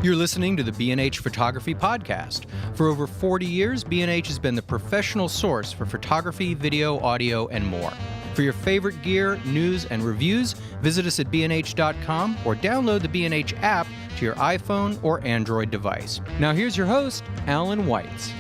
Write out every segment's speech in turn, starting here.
You're listening to the B&H Photography Podcast. For over 40 years, B&H has been the professional source for photography, video, audio, and more. For your favorite gear, news, and reviews, visit us at bnh.com or download the B&H app to your iPhone or Android device. Now here's your host, Alan Weitz.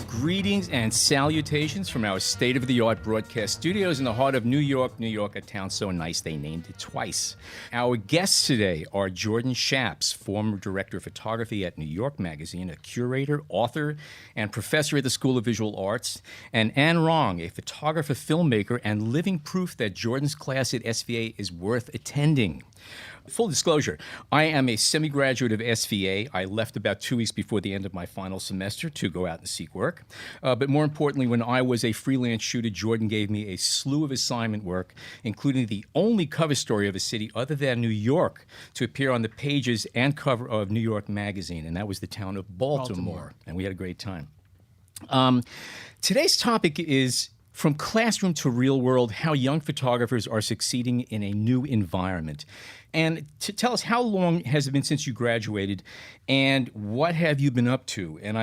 Greetings and salutations from our state-of-the-art broadcast studios in the heart of New York, a town so nice they named it twice. Our guests today are Jordan Schatz, former director of photography at New York Magazine, a curator, author, and professor at the School of Visual Arts, and Anne Rong, a photographer, filmmaker, and living proof that Jordan's class at SVA is worth attending. Full disclosure, I am a semi-graduate of SVA. I left about 2 weeks before the end of my final semester to go out and seek work. But more importantly, when I was a freelance shooter, Jordan gave me a slew of assignment work, including the only cover story of a city other than New York to appear on the pages and cover of New York Magazine, and that was the town of Baltimore. And we had a great time. Today's topic is from classroom to real world, how young photographers are succeeding in a new environment. And to tell us, how long has it been since you graduated, and what have you been up to? And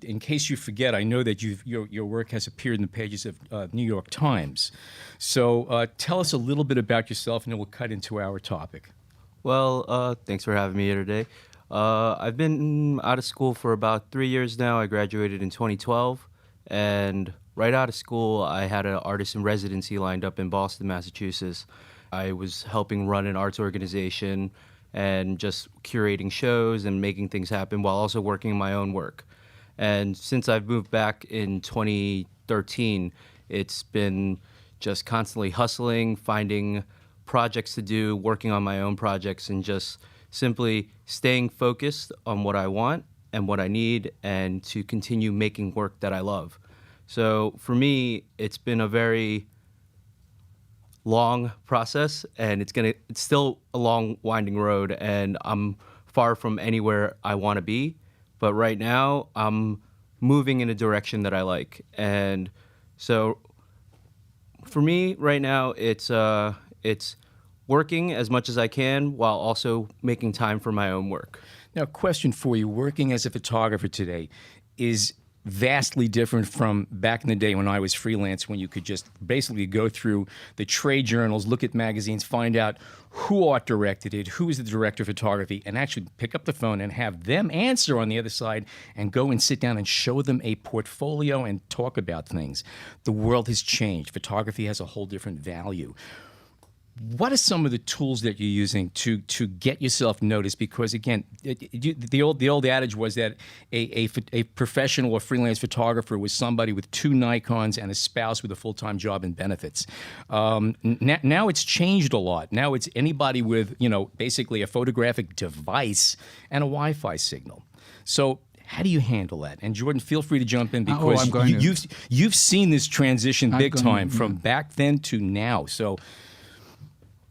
in case you forget, I know that your work has appeared in the pages of New York Times. So tell us a little bit about yourself, and then we'll cut into our topic. Well, thanks for having me here today. I've been out of school for about 3 years now. I graduated in 2012, and right out of school, I had an artist in residency lined up in Boston, Massachusetts. I was helping run an arts organization and just curating shows and making things happen while also working my own work. And since I've moved back in 2013, it's been just constantly hustling, finding projects to do, working on my own projects, and just simply staying focused on what I want and what I need, and to continue making work that I love. So for me, it's been a very long process, and it's still a long, winding road, and I'm far from anywhere I want to be. But right now, I'm moving in a direction that I like. And so for me right now, it's working as much as I can while also making time for my own work. Now, question for you. Working as a photographer today is vastly different from back in the day when I was freelance, when you could just basically go through the trade journals, look at magazines, find out who art directed it, who is the director of photography, and actually pick up the phone and have them answer on the other side and go and sit down and show them a portfolio and talk about things. The world has changed. Photography has a whole different value. What are some of the tools that you're using to get yourself noticed? Because again, the old adage was that a professional or freelance photographer was somebody with 2 Nikons and a spouse with a full-time job and benefits. Now it's changed a lot. Now it's anybody with basically a photographic device and a Wi-Fi signal. So how do you handle that? And Jordan, feel free to jump in, because you've seen this transition big time from back then to now. So.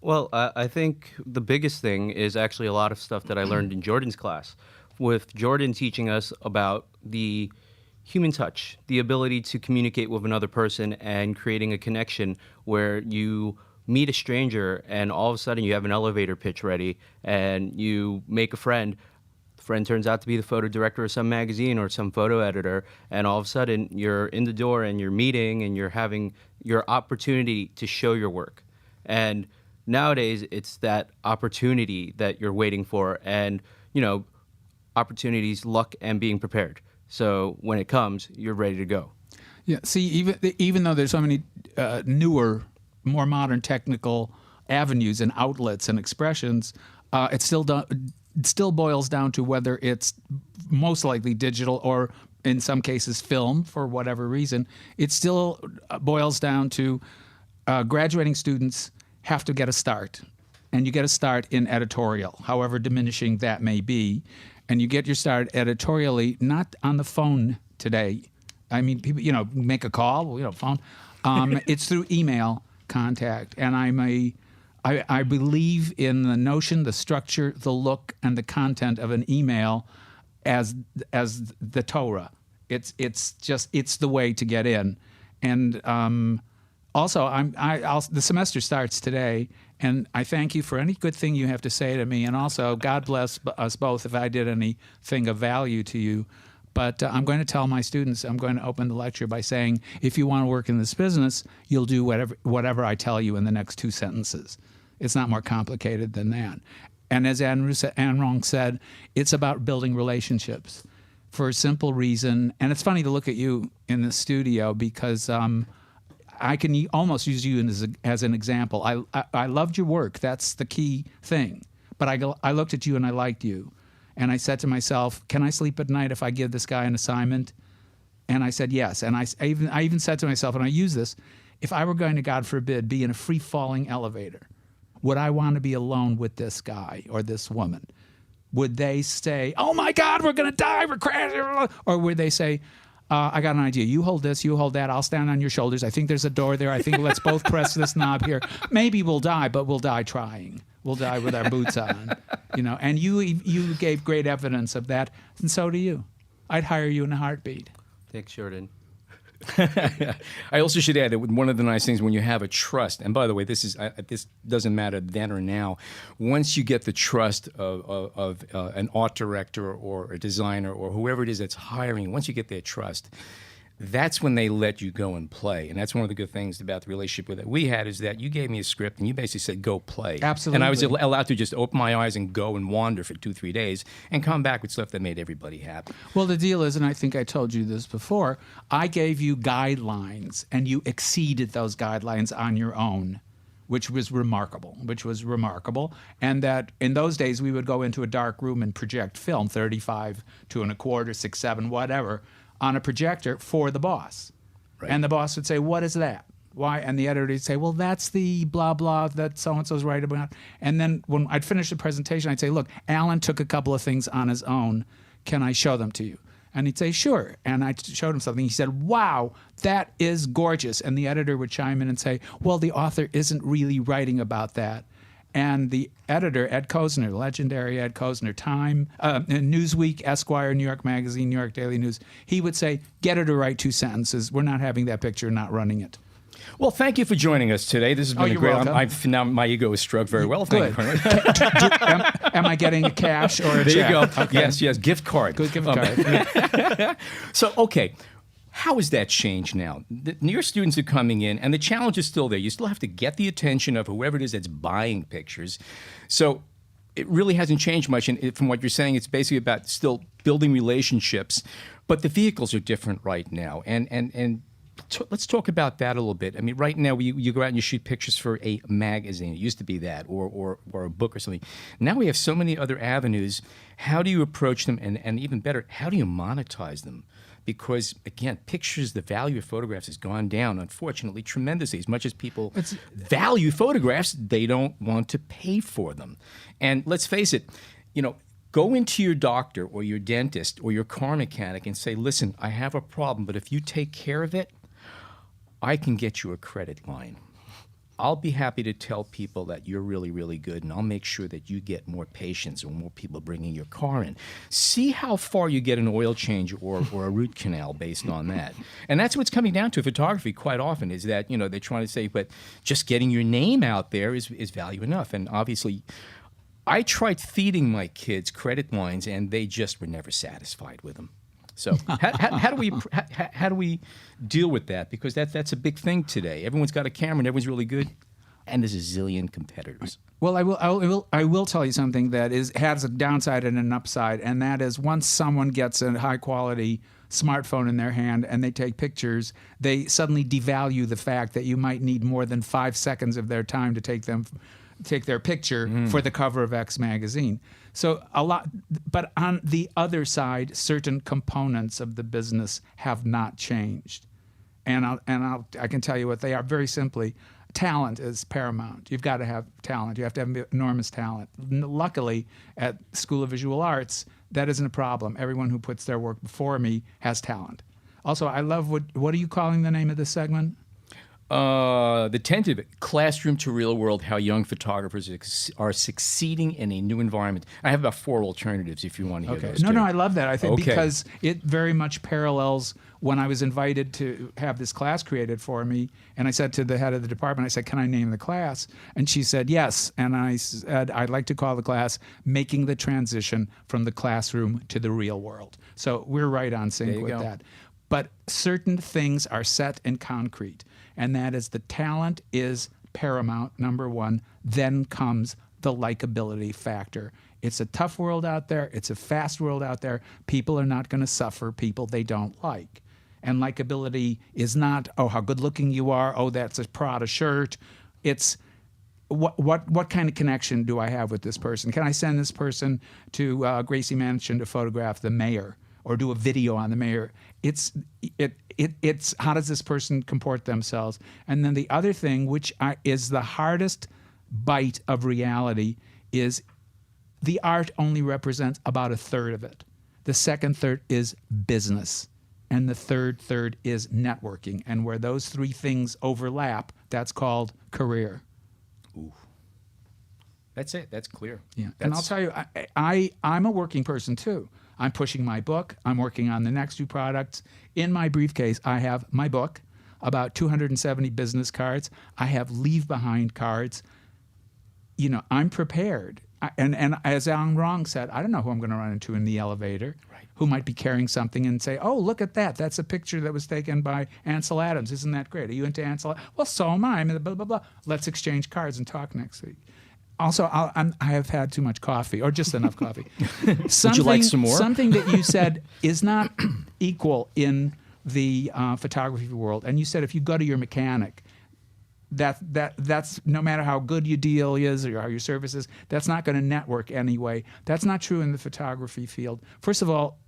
Well, I think the biggest thing is actually a lot of stuff that I learned in Jordan's class, with Jordan teaching us about the human touch, the ability to communicate with another person and creating a connection where you meet a stranger and all of a sudden you have an elevator pitch ready and you make a friend. The friend turns out to be the photo director of some magazine or some photo editor, and all of a sudden you're in the door and you're meeting and you're having your opportunity to show your work. And nowadays, it's that opportunity that you're waiting for, and, opportunities, luck, and being prepared. So when it comes, you're ready to go. Yeah, see, even though there's so many newer, more modern technical avenues and outlets and expressions, it still boils down to whether it's most likely digital or, in some cases, film, for whatever reason. It still boils down to graduating students have to get a start, and you get a start in editorial, however diminishing that may be, and you get your start editorially, not on the phone today. I mean, people, make a call, phone. It's through email contact, and I believe in the notion, the structure, the look, and the content of an email as the Torah. It's the way to get in, and Also, the semester starts today, and I thank you for any good thing you have to say to me, and also God bless us both if I did anything of value to you. But I'm going to tell my students, I'm going to open the lecture by saying, if you want to work in this business, you'll do whatever I tell you in the next 2 sentences. It's not more complicated than that. And as Ann Rong said, it's about building relationships for a simple reason. And it's funny to look at you in the studio because I can almost use you as an example. I loved your work. That's the key thing. But I looked at you and I liked you. And I said to myself, can I sleep at night if I give this guy an assignment? And I said yes. And I even said to myself, and I use this, if I were going to, God forbid, be in a free-falling elevator, would I want to be alone with this guy or this woman? Would they say, oh my God, we're going to die, we're crashing? Or would they say, I got an idea. You hold this, you hold that. I'll stand on your shoulders. I think there's a door there. I think let's both press this knob here. Maybe we'll die, but we'll die trying. We'll die with our boots on, And you gave great evidence of that, and so do you. I'd hire you in a heartbeat. Thanks, Jordan. I also should add that one of the nice things when you have a trust, and by the way, this doesn't matter then or now. Once you get the trust of an art director or a designer or whoever it is that's hiring, once you get their trust, that's when they let you go and play. And that's one of the good things about the relationship that we had is that you gave me a script and you basically said, go play. Absolutely. And I was allowed to just open my eyes and go and wander for 2-3 days and come back with stuff that made everybody happy. Well, the deal is, and I think I told you this before, I gave you guidelines and you exceeded those guidelines on your own, which was remarkable. And that in those days we would go into a dark room and project film, 35 to 1/4, 6/7, whatever, on a projector for the boss. Right. And the boss would say, what is that? Why? And the editor would say, well, that's the blah, blah that so-and-so's right about. And then when I'd finish the presentation, I'd say, look, Alan took a couple of things on his own. Can I show them to you? And he'd say, sure. And I showed him something. He said, wow, that is gorgeous. And the editor would chime in and say, well, the author isn't really writing about that. And the editor, Ed Kozner, legendary Ed Kozner, Time, Newsweek, Esquire, New York Magazine, New York Daily News, he would say, get her to write 2 sentences. We're not having that picture, not running it. Well, thank you for joining us today. This has been a you're great. welcome. Now my ego is struck very well. Good. Thank you. Am I getting a cash or a There check? you go. Okay. Yes, gift card. Good gift card. So, okay. How has that changed now? Your students are coming in, and the challenge is still there. You still have to get the attention of whoever it is that's buying pictures. So it really hasn't changed much. And from what you're saying, it's basically about still building relationships. But the vehicles are different right now. And let's talk about that a little bit. I mean, right now, you go out and you shoot pictures for a magazine. It used to be that, or a book or something. Now we have so many other avenues. How do you approach them? And even better, how do you monetize them? Because, again, pictures, the value of photographs has gone down, unfortunately, tremendously. As much as people value photographs, they don't want to pay for them. And let's face it, go into your doctor or your dentist or your car mechanic and say, listen, I have a problem, but if you take care of it, I can get you a credit line. I'll be happy to tell people that you're really, really good, and I'll make sure that you get more patients or more people bringing your car in. See how far you get an oil change or a root canal based on that. And that's what's coming down to photography quite often is that, they're trying to say, but just getting your name out there is value enough. And obviously, I tried feeding my kids credit lines, and they just were never satisfied with them. So how do we deal with that? Because that's a big thing today. Everyone's got a camera and everyone's really good, and there's a zillion competitors. Well, I will tell you something that has a downside and an upside, and that is once someone gets a high quality smartphone in their hand and they take pictures, they suddenly devalue the fact that you might need more than 5 seconds of their time to take their picture for the cover of X magazine. So but on the other side, certain components of the business have not changed, and I can tell you what they are very simply. Talent is paramount. You've got to have talent. You have to have enormous talent. Luckily, at School of Visual Arts, that isn't a problem. Everyone who puts their work before me has talent. Also, I love what are you calling the name of this segment? The tentative classroom to real world, how young photographers are succeeding in a new environment. I have about 4 alternatives if you want to hear those. No, two. I love that. I think Okay. because it very much parallels when I was invited to have this class created for me. And I said to the head of the department, I said, can I name the class? And she said, yes. And I said, I'd like to call the class Making the Transition from the Classroom to the Real World. So we're right on sync There you with go. that. But certain things are set in concrete, and that is the talent is paramount, number one. Then comes the likability factor. It's a tough world out there. It's a fast world out there. People are not going to suffer people they don't like. And likability is not, oh, how good looking you are. Oh, that's a Prada shirt. It's what kind of connection do I have with this person? Can I send this person to Gracie Mansion to photograph the mayor or do a video on the mayor? It's how does this person comport themselves? And then the other thing, which is the hardest bite of reality, is the art only represents about a third of it. The second third is business. And the third is networking. And where those 3 things overlap, that's called career. That's it. That's clear. Yeah. And I'll tell you, I'm a working person too. I'm pushing my book. I'm working on the next 2 products. In my briefcase, I have my book, about 270 business cards. I have leave behind cards. You know, I'm prepared. And as Alan Wrong said, I don't know who I'm going to run into in the elevator, who might be carrying something and say, oh, look at that. That's a picture that was taken by Ansel Adams. Isn't that great? Are you into Ansel? Well, so am I. Blah, blah, blah. Let's exchange cards and talk next week. Also, I have had too much coffee, or just enough coffee. Would you like some more? Something that you said is not equal in the photography world. And you said if you go to your mechanic, that's no matter how good your deal is or how your service is, that's not going to network anyway. That's not true in the photography field. First of all,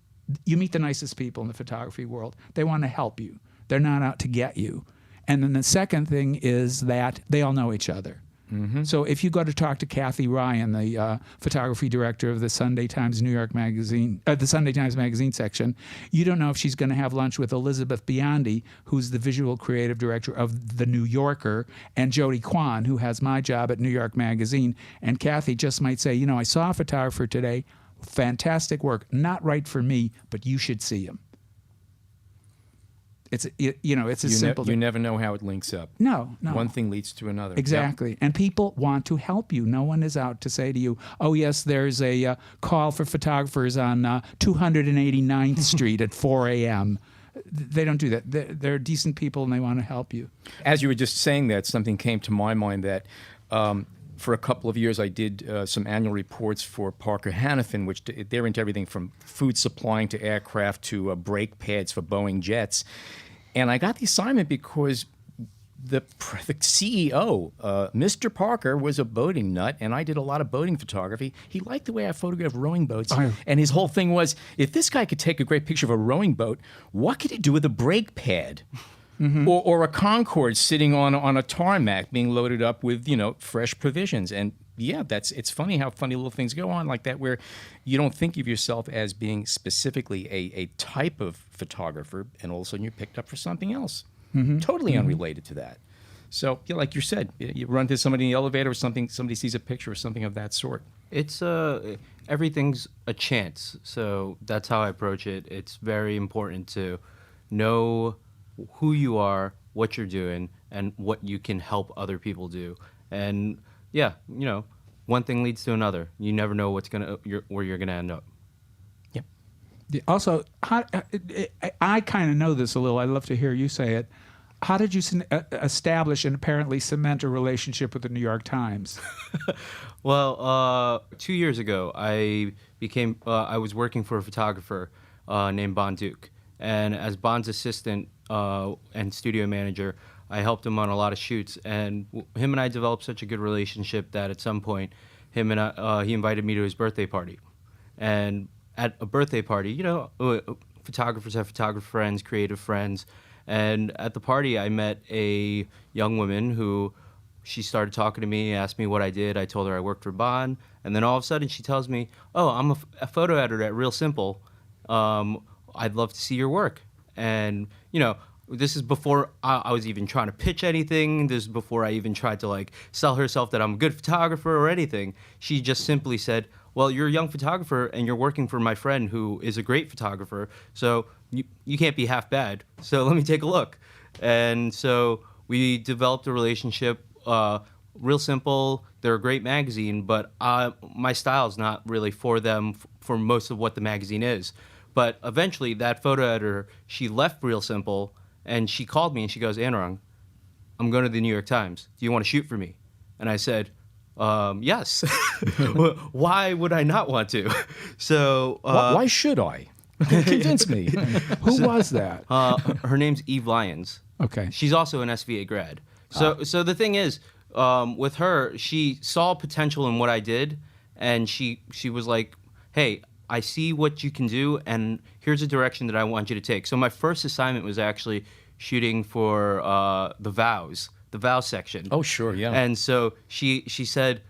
you meet the nicest people in the photography world. They want to help you. They're not out to get you. And then the second thing is that they all know each other. Mm-hmm. So if you go to talk to Kathy Ryan, the photography director of the Sunday Times New York Magazine, the Sunday Times Magazine section, you don't know if she's going to have lunch with Elizabeth Biondi, who's the visual creative director of The New Yorker, and Jody Kwan, who has my job at New York Magazine. And Kathy just might say, you know, I saw a photographer today, fantastic work, not right for me, but you should see him. It's as simple. You never know how it links up. No. One thing leads to another. Exactly. Yep. And people want to help you. No one is out to say to you, oh, yes, there's a call for photographers on 289th Street at 4 a.m. They don't do that. They're decent people and they want to help you. As you were just saying that, something came to my mind that for a couple of years I did some annual reports for Parker Hannifin, which they're into everything from food supplying to aircraft to brake pads for Boeing jets. And I got the assignment because the CEO, Mr. Parker, was a boating nut, and I did a lot of boating photography. He liked the way I photographed rowing boats, and his whole thing was, if this guy could take a great picture of a rowing boat, what could he do with a brake pad? Mm-hmm. Or a Concorde sitting on a tarmac being loaded up with, fresh provisions. And yeah, it's funny how funny little things go on like that, where you don't think of yourself as being specifically a type of photographer, and all of a sudden you're picked up for something else, totally unrelated to that. So, like you said, you run into somebody in the elevator or something, somebody sees a picture or something of that sort. It's everything's a chance, so that's how I approach it. It's very important to know who you are, what you're doing, and what you can help other people do. And yeah, one thing leads to another. You never know where you're gonna end up. Yep. Also, I kind of know this a little. I'd love to hear you say it. How did you establish and apparently cement a relationship with the New York Times? Well, 2 years ago, I was working for a photographer named Bon Duke, and as Bon's assistant and studio manager, I helped him on a lot of shoots, and him and I developed such a good relationship that at some point, he invited me to his birthday party. And at a birthday party, photographers have photographer friends, creative friends, and at the party, I met a young woman who, she started talking to me, asked me what I did. I told her I worked for Bon, and then all of a sudden she tells me, "Oh, I'm a photo editor at Real Simple. I'd love to see your work." And this is before I was even trying to pitch anything. This is before I even tried to like sell herself that I'm a good photographer or anything. She just simply said, well, you're a young photographer and you're working for my friend who is a great photographer, so you can't be half bad. So let me take a look. And so we developed a relationship, real simple. They're a great magazine, but my style's not really for them for most of what the magazine is. But eventually that photo editor, she left Real Simple and she called me and she goes, Anurag, I'm going to the New York Times. Do you want to shoot for me? And I said, yes. Why would I not want to? So Why should I? Convince me. Who was that? her name's Eve Lyons. Okay. She's also an SVA grad. So the thing is, with her, she saw potential in what I did, and she was like, hey, I see what you can do, and here's a direction that I want you to take. So my first assignment was actually shooting for the Vows section. Oh, sure, yeah. And so she said,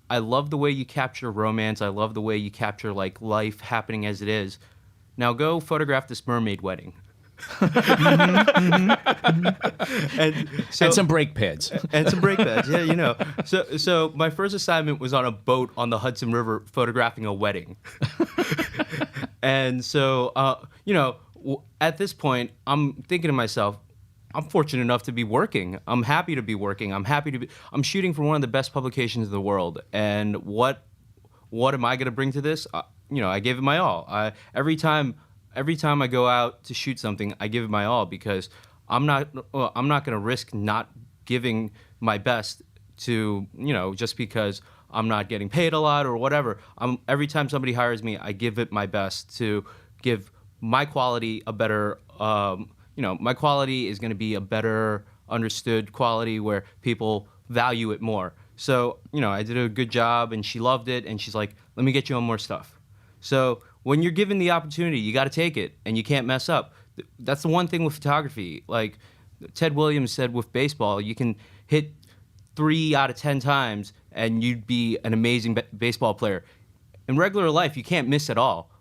I love the way you capture romance. I love the way you capture like life happening as it is. Now go photograph this mermaid wedding. And some brake pads. And some brake pads, yeah, you know. So my first assignment was on a boat on the Hudson River photographing a wedding. And so, you know, at this point, I'm thinking to myself, I'm fortunate enough to be working. I'm happy to be working. I'm shooting for one of the best publications in the world. And what am I going to bring to this? You know, I gave it my all. Every time I go out to shoot something, I give it my all because I'm not going to risk not giving my best to, you know, just because I'm not getting paid a lot or whatever. Every time somebody hires me, I give it my best to give my quality a better, you know, my quality is going to be a better understood quality where people value it more. So, you know, I did a good job and she loved it and she's like, let me get you on more stuff. So when you're given the opportunity, you got to take it and you can't mess up. That's the one thing with photography. Like Ted Williams said with baseball, you can hit 3 out of 10 times and you'd be an amazing baseball player. In regular life, you can't miss at all.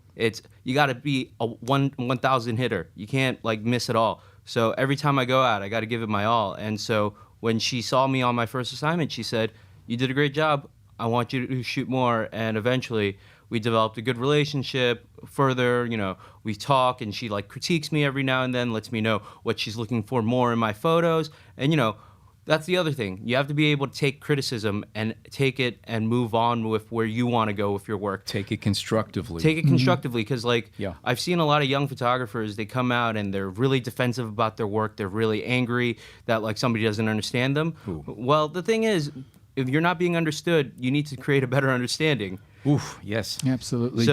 You got to be a 1,000 hitter. You can't like miss at all. So every time I go out, I got to give it my all. And so when she saw me on my first assignment, she said, you did a great job. I want you to shoot more. And eventually we developed a good relationship. Further, you know, we talk and she like critiques me every now and then, lets me know what she's looking for more in my photos. And, you know, that's the other thing. You have to be able to take criticism and take it and move on with where you want to go with your work. Take it constructively. Take it constructively because, like, Yeah. I've seen a lot of young photographers, they come out and they're really defensive about their work. They're really angry that, like, somebody doesn't understand them. Ooh. Well, the thing is, if you're not being understood, you need to create a better understanding. Oof, yes. Absolutely.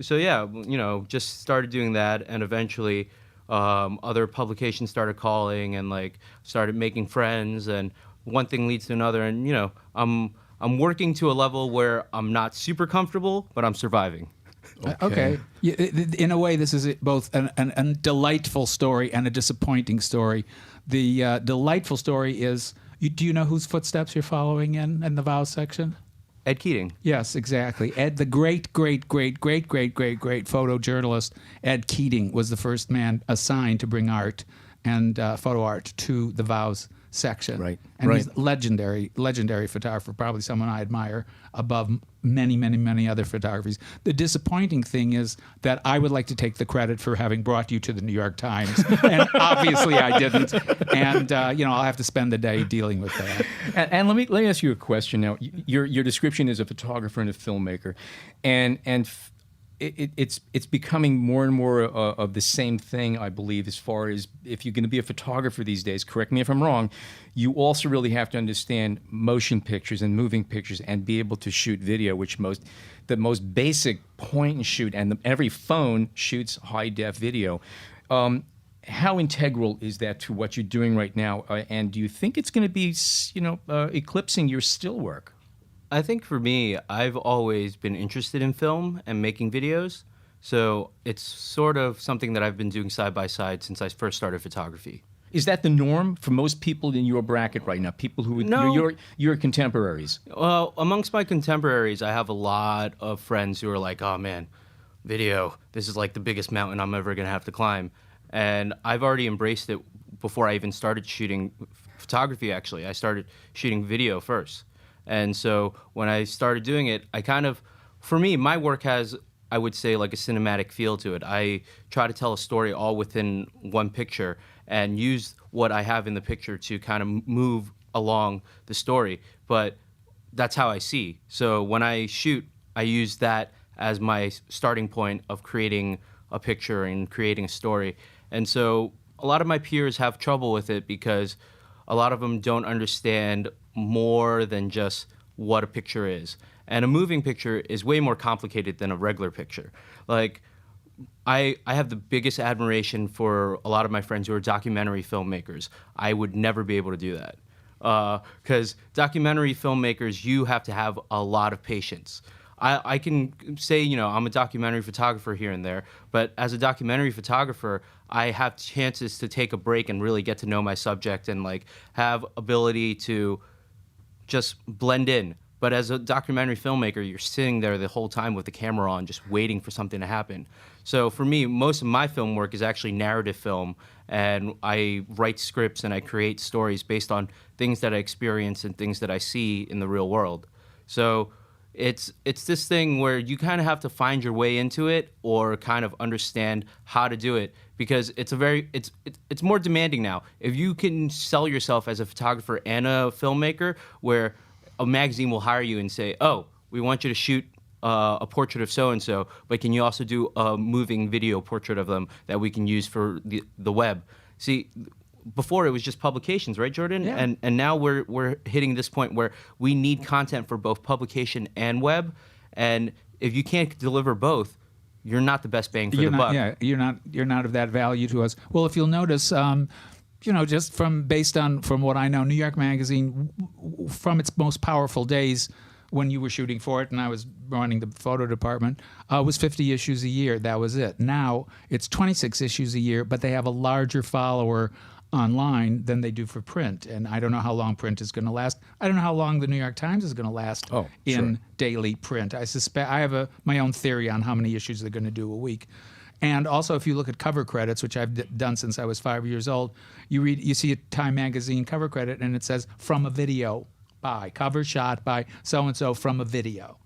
So yeah, you know, just started doing that, and eventually other publications started calling and like started making friends, and one thing leads to another, and you know, I'm working to a level where I'm not super comfortable, but I'm surviving. Okay. Yeah, in a way, this is both a delightful story and a disappointing story. The delightful story is, do you know whose footsteps you're following in the Vows section? Ed Keating. Yes, exactly. Ed, the great photojournalist, Ed Keating was the first man assigned to bring art and photo art to the Vows section. Right. And Right. he's legendary photographer, probably someone I admire above many other photographers. The disappointing thing is that I would like to take the credit for having brought you to the New York Times, and obviously I didn't. And you know, I'll have to spend the day dealing with that. And let me ask you a question now. Your description is a photographer and a filmmaker, and it's becoming more and more of the same thing, I believe, as far as if you're going to be a photographer these days, correct me if I'm wrong, you also really have to understand motion pictures and moving pictures and be able to shoot video, which the most basic point and shoot, and every phone shoots high-def video. How integral is that to what you're doing right now? And do you think it's going to be, you know, eclipsing your still work? I think for me, I've always been interested in film and making videos. So it's sort of something that I've been doing side by side since I first started photography. Is that the norm for most people in your bracket right now? People who No. your contemporaries? Well, amongst my contemporaries, I have a lot of friends who are like, oh man, video, this is like the biggest mountain I'm ever going to have to climb. and I've already embraced it before I even started shooting photography. Actually, I started shooting video first, and so when I started doing it, for me, my work has, I would say, like a cinematic feel to it. I try to tell a story all within one picture and use what I have in the picture to kind of move along the story. But that's how I see. So when I shoot, I use that as my starting point of creating a picture and creating a story. And so a lot of my peers have trouble with it because a lot of them don't understand more than just what a picture is. And a moving picture is way more complicated than a regular picture. Like, I have the biggest admiration for a lot of my friends who are documentary filmmakers. I would never be able to do that. Because documentary filmmakers, you have to have a lot of patience. I can say, I'm a documentary photographer here and there, but as a documentary photographer, I have chances to take a break and really get to know my subject and like have ability to just blend in. But as a documentary filmmaker, you're sitting there the whole time with the camera on, just waiting for something to happen. So for me, most of my film work is actually narrative film, and I write scripts and I create stories based on things that I experience and things that I see in the real world. So it's this thing where you kind of have to find your way into it or kind of understand how to do it, because it's more demanding now. If you can sell yourself as a photographer and a filmmaker, where a magazine will hire you and say, oh, we want you to shoot a portrait of so-and-so, but can you also do a moving video portrait of them that we can use for the web? See, before it was just publications, right, Jordan? Yeah. And now we're hitting this point where we need content for both publication and web. And if you can't deliver both, you're not the best bang for the buck. Yeah, you're not of that value to us. Well, if you'll notice, just from what I know, New York Magazine, from its most powerful days when you were shooting for it and I was running the photo department, was 50 issues a year. That was it. Now it's 26 issues a year, but they have a larger follower online than they do for print. And I don't know how long print is going to last. I don't know how long the New York Times is going to last in daily print. I suspect I have my own theory on how many issues they're going to do a week. And also, if you look at cover credits, which I've done since I was 5 years old, you see a Time magazine cover credit, and it says "from a video by cover shot by so and so from a video."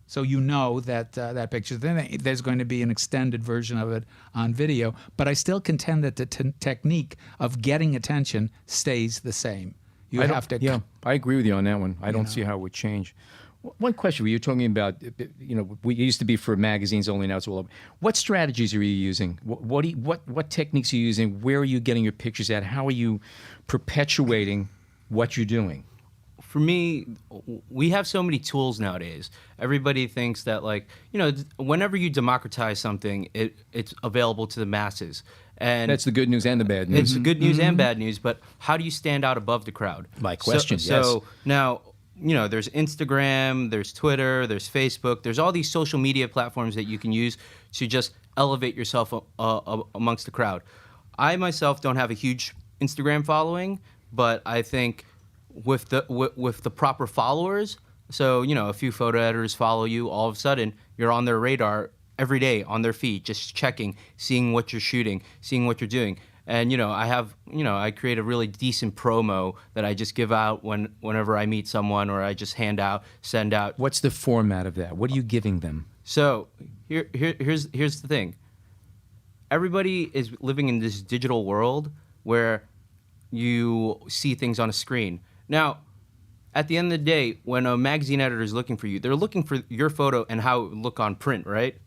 So you know that that picture. Then there's going to be an extended version of it on video. But I still contend that the technique of getting attention stays the same. You have to. Yeah, I agree with you on that one. I don't see how it would change. One question: you were talking about, we used to be for magazines only. Now it's all over. What strategies are you using? What techniques are you using? Where are you getting your pictures at? How are you perpetuating what you're doing? For me, we have so many tools nowadays. Everybody thinks that, whenever you democratize something, it's available to the masses. And that's the good news and the bad news. It's the good news and bad news, but how do you stand out above the crowd? My question, yes. So now, there's Instagram, there's Twitter, there's Facebook, there's all these social media platforms that you can use to just elevate yourself amongst the crowd. I myself don't have a huge Instagram following, but I think with the proper followers, so a few photo editors follow you, all of a sudden you're on their radar every day, on their feed, just checking, seeing what you're shooting, seeing what you're doing. And I create a really decent promo that I just give out whenever I meet someone, or I just send out. What's the format of that? What are you giving them? So here's the thing. Everybody is living in this digital world where you see things on a screen. Now, at the end of the day, when a magazine editor is looking for you, they're looking for your photo and how it would look on print, right?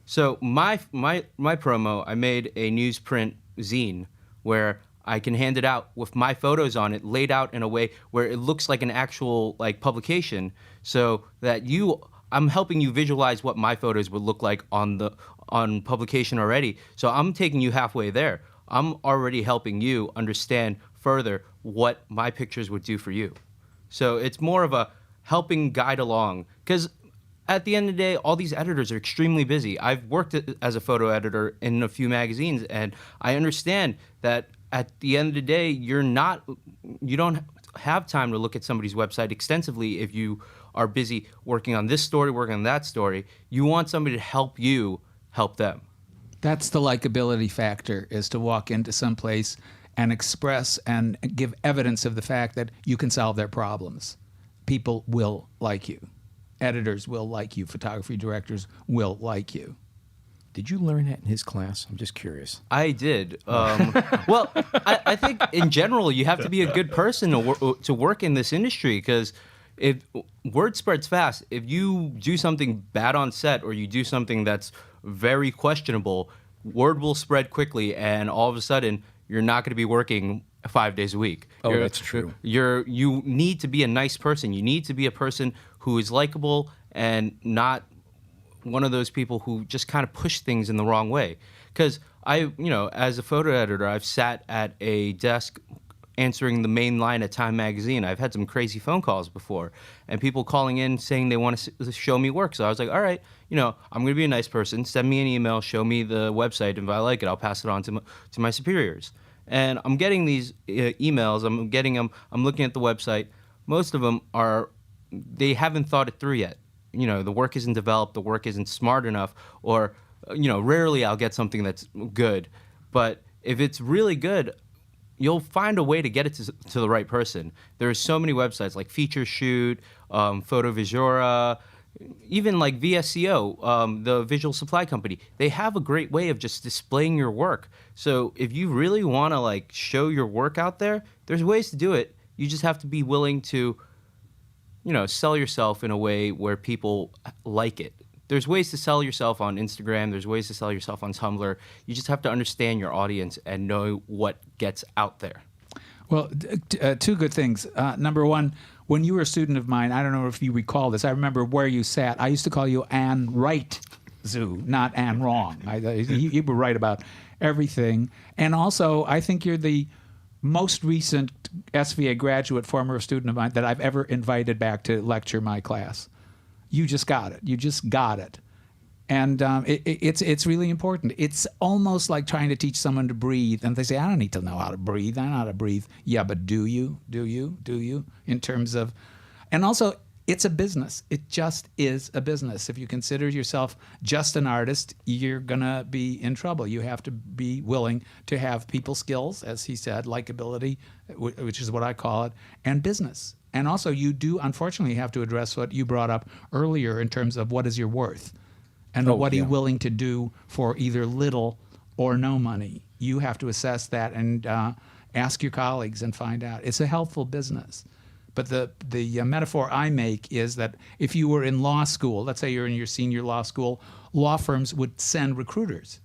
So my promo, I made a newsprint zine where I can hand it out with my photos on it, laid out in a way where it looks like an actual publication, so that I'm helping you visualize what my photos would look like on publication already. So I'm taking you halfway there. I'm already helping you understand further what my pictures would do for you. So it's more of a helping guide along, because at the end of the day, all these editors are extremely busy. I've worked as a photo editor in a few magazines, and I understand that at the end of the day, you don't have time to look at somebody's website extensively if you are busy working on this story, working on that story. You want somebody to help you help them. That's the likability factor, is to walk into some place and express and give evidence of the fact that you can solve their problems. People will like you. Editors will like you. Photography directors will like you. Did you learn that in his class? I'm just curious. I did. Well, I think in general you have to be a good person to work in this industry, because if word spreads fast, if you do something bad on set or you do something that's very questionable, word will spread quickly, and all of a sudden you're not going to be working 5 days a week. Oh, that's true. You need to be a nice person. You need to be a person who is likable and not one of those people who just kind of push things in the wrong way. Because as a photo editor, I've sat at a desk answering the main line at Time Magazine. I've had some crazy phone calls before, and people calling in saying they want to show me work. So I was like, all right, I'm going to be a nice person. Send me an email, show me the website, and if I like it, I'll pass it on to my superiors. And I'm getting these emails. I'm getting them. I'm looking at the website. Most of them they haven't thought it through yet. The work isn't developed, the work isn't smart enough, or, rarely I'll get something that's good. But if it's really good, you'll find a way to get it to the right person. There are so many websites like Feature Shoot, Photovisura, even like VSCO, the visual supply company. They have a great way of just displaying your work. So if you really want to show your work out there, there's ways to do it. You just have to be willing to sell yourself in a way where people like it. There's ways to sell yourself on Instagram. There's ways to sell yourself on Tumblr. You just have to understand your audience and know what gets out there. Well, two good things. Number one, when you were a student of mine, I don't know if you recall this, I remember where you sat. I used to call you Ann Right Zoo, not Ann Wrong. You were right about everything. And also, I think you're the most recent SVA graduate, former student of mine, that I've ever invited back to lecture my class. You just got it. You just got it. And it's really important. It's almost like trying to teach someone to breathe. And they say, I don't need to know how to breathe. I know how to breathe. Yeah, but do you? Do you? Do you? In terms of... And also, it's a business. It just is a business. If you consider yourself just an artist, you're going to be in trouble. You have to be willing to have people skills, as he said, likability, which is what I call it, and business. And also, you do, unfortunately, have to address what you brought up earlier in terms of what is your worth and what are you willing to do for either little or no money. You have to assess that and ask your colleagues and find out. It's a helpful business. But the metaphor I make is that if you were in law school, let's say you're in your senior law school, law firms would send recruiters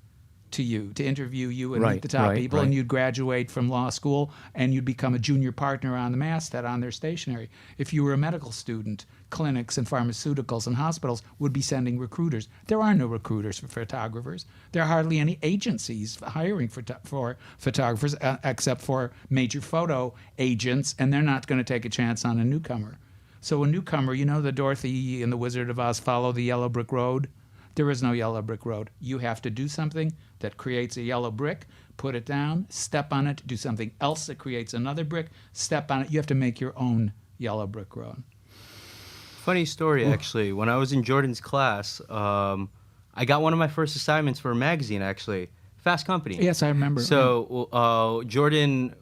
to you to interview you and meet the top people, and you'd graduate from law school and you'd become a junior partner on the masthead on their stationery. If you were a medical student, clinics and pharmaceuticals and hospitals would be sending recruiters. There are no recruiters for photographers. There are hardly any agencies hiring for photographers except for major photo agents, and they're not going to take a chance on a newcomer. So a newcomer, the Dorothy and the Wizard of Oz follow the yellow brick road? There is no yellow brick road. You have to do something that creates a yellow brick, put it down, step on it, do something else that creates another brick, step on it. You have to make your own yellow brick road. Funny story, actually. When I was in Jordan's class, I got one of my first assignments for a magazine, actually, Fast Company. Yes, I remember. So Jordan,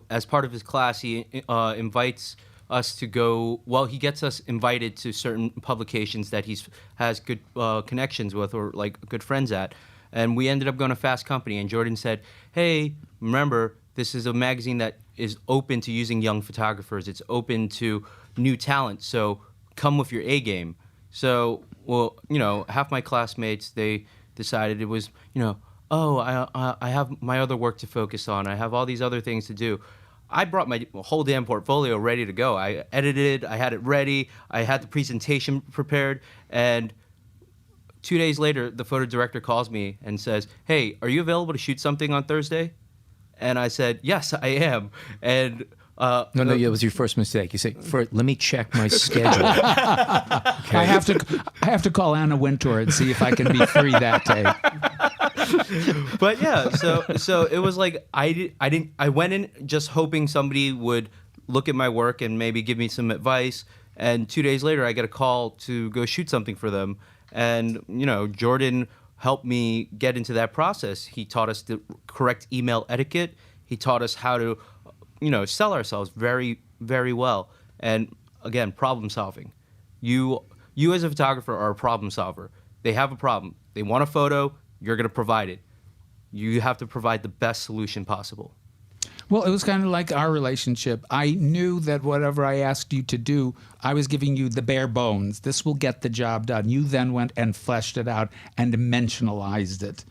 as part of his class, he invites us to go. Well, he gets us invited to certain publications that he has good connections with or good friends at. And we ended up going to Fast Company, and Jordan said, hey, remember, this is a magazine that is open to using young photographers. It's open to new talent, so come with your A game. So, half my classmates, they decided it was, I have my other work to focus on. I have all these other things to do. I brought my whole damn portfolio ready to go. I edited, I had it ready, I had the presentation prepared, and 2 days later, the photo director calls me and says, hey, are you available to shoot something on Thursday? And I said, yes, I am. And No, it was your first mistake. You say, let me check my schedule. Okay. I have to call Anna Wintour and see if I can be free that day. But yeah, so it was like I went in just hoping somebody would look at my work and maybe give me some advice. And 2 days later, I get a call to go shoot something for them. And Jordan helped me get into that process. He taught us the correct email etiquette. He taught us how to, sell ourselves very, very well. And again, problem solving. You as a photographer are a problem solver. They have a problem. They want a photo. You're going to provide it. You have to provide the best solution possible. Well, it was kind of like our relationship. I knew that whatever I asked you to do, I was giving you the bare bones. This will get the job done. You then went and fleshed it out and dimensionalized it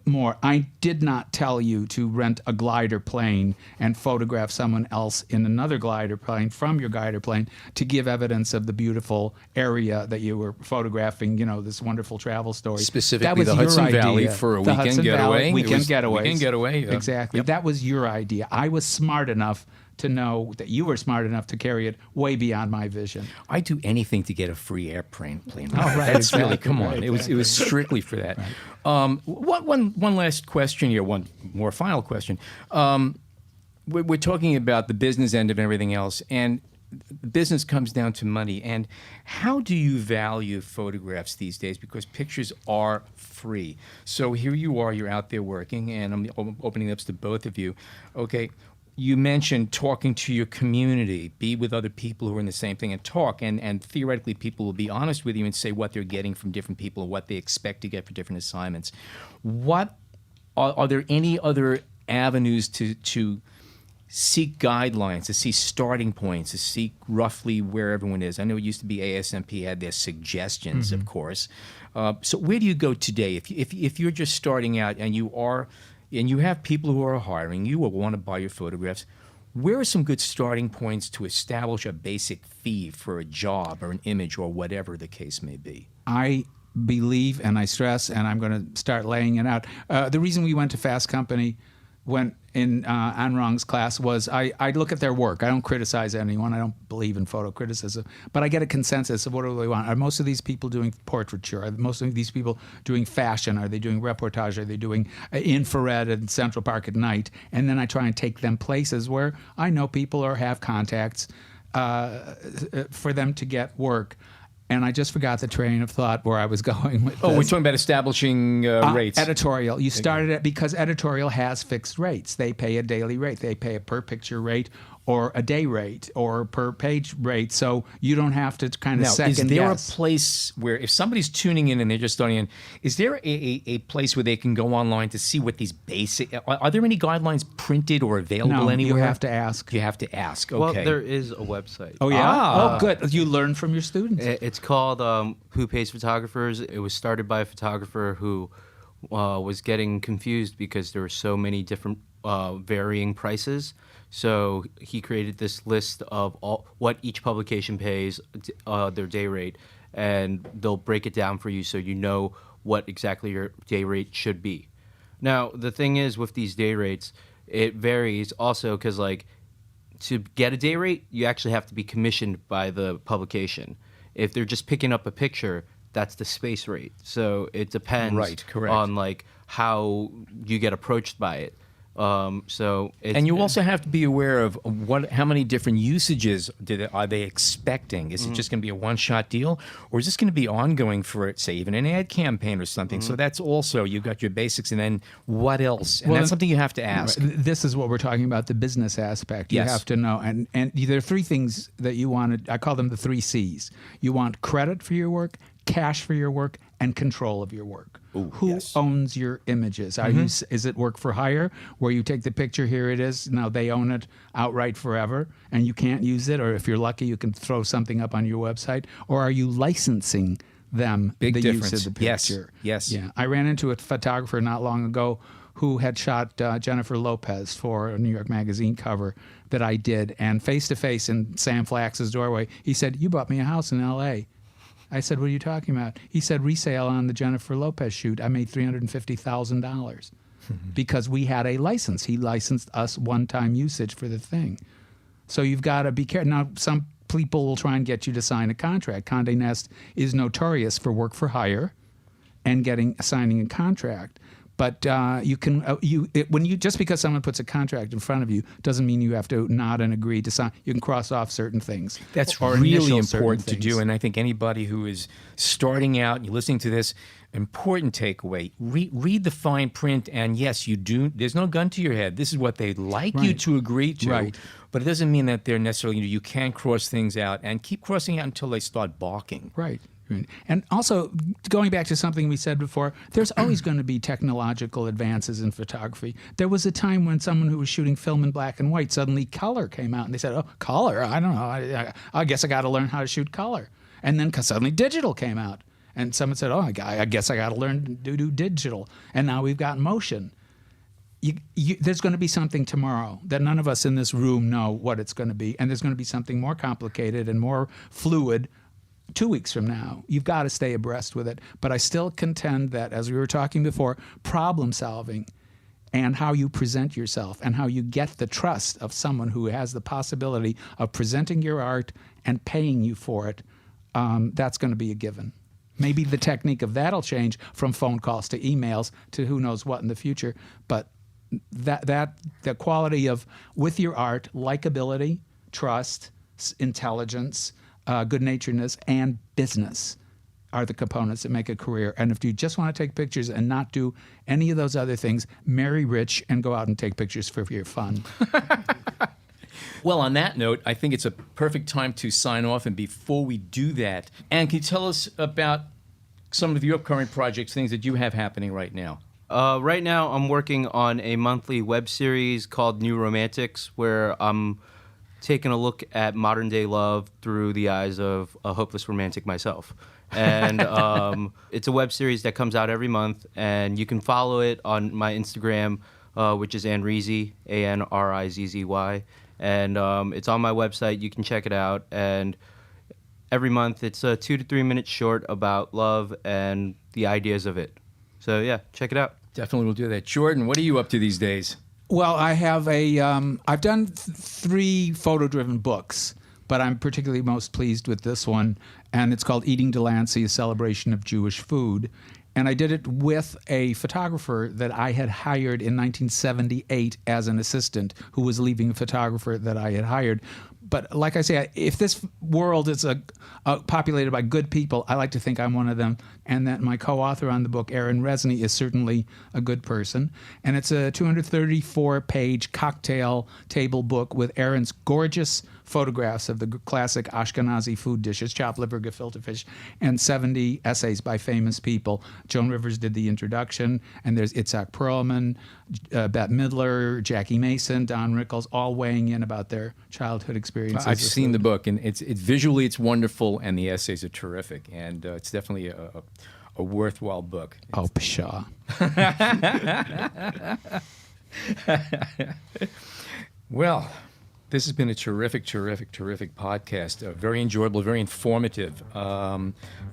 more. I did not tell you to rent a glider plane and photograph someone else in another glider plane from your glider plane to give evidence of the beautiful area that you were photographing, this wonderful travel story. Specifically that was the Hudson your idea. Valley for a The weekend Hudson getaway. Valley, It weekend was getaway. weekend getaway, yeah. Exactly. Yep. That was your idea. I was smart enough to know that you were smart enough to carry it way beyond my vision. I'd do anything to get a free airplane plane. Oh, right, That's really, exactly, come on. right, It was strictly for that. Right. One last question here, one more final question. We're talking about the business end of everything else, and business comes down to money. And how do you value photographs these days? Because pictures are free. So here you are, you're out there working, and I'm opening up to both of you. Okay. You mentioned talking to your community, be with other people who are in the same thing and talk. And theoretically, people will be honest with you and say what they're getting from different people and what they expect to get for different assignments. What are there any other avenues to seek guidelines, to see starting points, to seek roughly where everyone is? I know it used to be ASMP had their suggestions, of course. So where do you go today? If you're just starting out and you have people who are hiring you or want to buy your photographs, where are some good starting points to establish a basic fee for a job or an image or whatever the case may be? I believe, and I stress, and I'm going to start laying it out. The reason we went to Fast Company when in Anrong's class was I look at their work. I don't criticize anyone. I don't believe in photo criticism. But I get a consensus of what do they want. Are most of these people doing portraiture? Are most of these people doing fashion? Are they doing reportage? Are they doing infrared in Central Park at night? And then I try and take them places where I know people or have contacts for them to get work. And I just forgot the train of thought where I was going with this. Oh, we're talking about establishing rates. Editorial. You started it because editorial has fixed rates. They pay a daily rate. They pay a per picture rate or a day rate or per page rate. So you don't have to kind of Now, second is there guess. a place where if somebody's tuning in and they're just starting in, is there a place where they can go online to see what these basic, are there any guidelines printed or available No, anywhere? you have to ask. You have to ask, okay. Well, there is a website. Oh, yeah? Ah. Oh, good. You learn from your students. It's called Who Pays Photographers. It was started by a photographer who was getting confused because there were so many different varying prices. So he created this list of what each publication pays, their day rate, and they'll break it down for you so you know what exactly your day rate should be. Now, the thing is with these day rates, it varies also because, to get a day rate, you actually have to be commissioned by the publication. If they're just picking up a picture, that's the space rate. So it depends Right, correct. on how you get approached by it. And you also have to be aware of how many different usages are they expecting. Is it just going to be a one-shot deal, or is this going to be ongoing for, say, even an ad campaign or something? So that's also, you've got your basics, and then what else? And that's something you have to ask. Right. This is what we're talking about, the business aspect. You Yes. have to know. And there are three things that you want. I call them the 3 C's. You want credit for your work, cash for your work, and control of your work. Who yes. owns your images? Is it work for hire, where you take the picture, here it is, now they own it outright forever, and you can't use it, or if you're lucky, you can throw something up on your website? Or are you licensing them Big the difference. use of the Yes, picture? yes. Yeah. I ran into a photographer not long ago who had shot Jennifer Lopez for a New York Magazine cover that I did, and face-to-face in Sam Flax's doorway, he said, "You bought me a house in L.A." I said, "What are you talking about?" He said, "Resale on the Jennifer Lopez shoot. I made $350,000 because we had a license. He licensed us one-time usage for the thing." So you've got to be careful. Now, some people will try and get you to sign a contract. Condé Nast is notorious for work for hire and signing a contract. But you can just because someone puts a contract in front of you doesn't mean you have to nod and agree to sign. You can cross off certain things. That's or really initial certain important to do, things. and I think anybody who is starting out and you're listening to this, important takeaway: read the fine print. And yes, you do. There's no gun to your head. This is what they'd like you Right. to agree to, Right. but it doesn't mean that they're necessarily. You can cross things out and keep crossing out until they start balking. Right. And also, going back to something we said before, there's always going to be technological advances in photography. There was a time when someone who was shooting film in black and white, suddenly color came out, and they said, oh, color? I don't know. I guess I got to learn how to shoot color. And then suddenly digital came out. And someone said, oh, I guess I got to learn to do digital. And now we've got motion. There's going to be something tomorrow that none of us in this room know what it's going to be. And there's going to be something more complicated and more fluid 2 weeks from now. You've got to stay abreast with it. But I still contend that, as we were talking before, problem solving and how you present yourself and how you get the trust of someone who has the possibility of presenting your art and paying you for it, that's going to be a given. Maybe the technique of that'll change from phone calls to emails to who knows what in the future. But the quality of, with your art, likability, trust, intelligence, good-naturedness, and business are the components that make a career. And if you just want to take pictures and not do any of those other things, marry rich and go out and take pictures for your fun. Well, on that note, I think it's a perfect time to sign off. And before we do that, Ann, can you tell us about some of your upcoming projects, things that you have happening right now? Right now, I'm working on a monthly web series called New Romantics, where I'm taking a look at modern day love through the eyes of a hopeless romantic myself. And it's a web series that comes out every month, and you can follow it on my Instagram, which is Anrizzy, ANRIZZY. And it's on my website. You can check it out. And every month, it's a 2 to 3 minute short about love and the ideas of it. So yeah, check it out. Definitely will do that. Jordan, what are you up to these days? Well, I have I've done 3 photo-driven books, but I'm particularly most pleased with this one, and it's called Eating Delancey, A Celebration of Jewish Food. And I did it with a photographer that I had hired in 1978 as an assistant, who was leaving a photographer that I had hired. But like I say, if this world is populated by good people, I like to think I'm one of them, and that my co-author on the book, Aaron Resney, is certainly a good person. And it's a 234-page cocktail table book with Aaron's gorgeous photographs of the classic Ashkenazi food dishes, chopped liver, gefilte fish, and 70 essays by famous people. Joan Rivers did the introduction, and there's Itzhak Perlman, Bette Midler, Jackie Mason, Don Rickles, all weighing in about their childhood experiences. I've seen the book, and it's visually it's wonderful, and the essays are terrific, and it's definitely a worthwhile book. Oh, pshaw. Well, this has been a terrific podcast. Very enjoyable, very informative.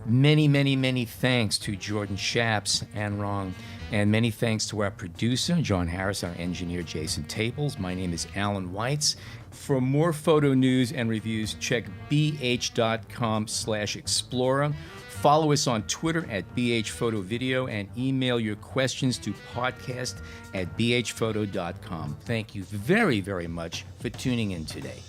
Many thanks to Jordan Schaps and Ron, and many thanks to our producer, John Harris, our engineer, Jason Tables. My name is Alan Weitz. For more photo news and reviews, check bh.com/explorer. Follow us on Twitter at bhphotovideo and email your questions to podcast@bhphoto.com. Thank you very much for tuning in today.